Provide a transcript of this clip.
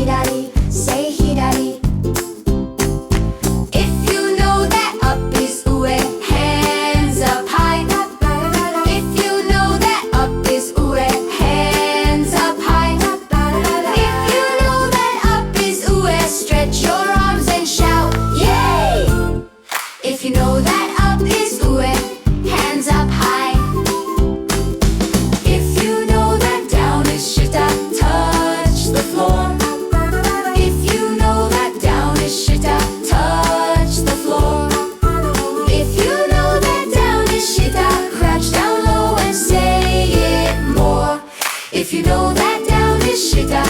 hirari, say hirari. If you know that up is ue, hands up high. If you know that up is ue, hands up high. If you know that up is ue, stretch your arms and shout, yay! If you know that up is ue, hands up high. If you know that down is shita, touch the floor. If you know that down is shita, touch the floor. If you know that down is shita, crouch down low and say it more. If you know that down is shita,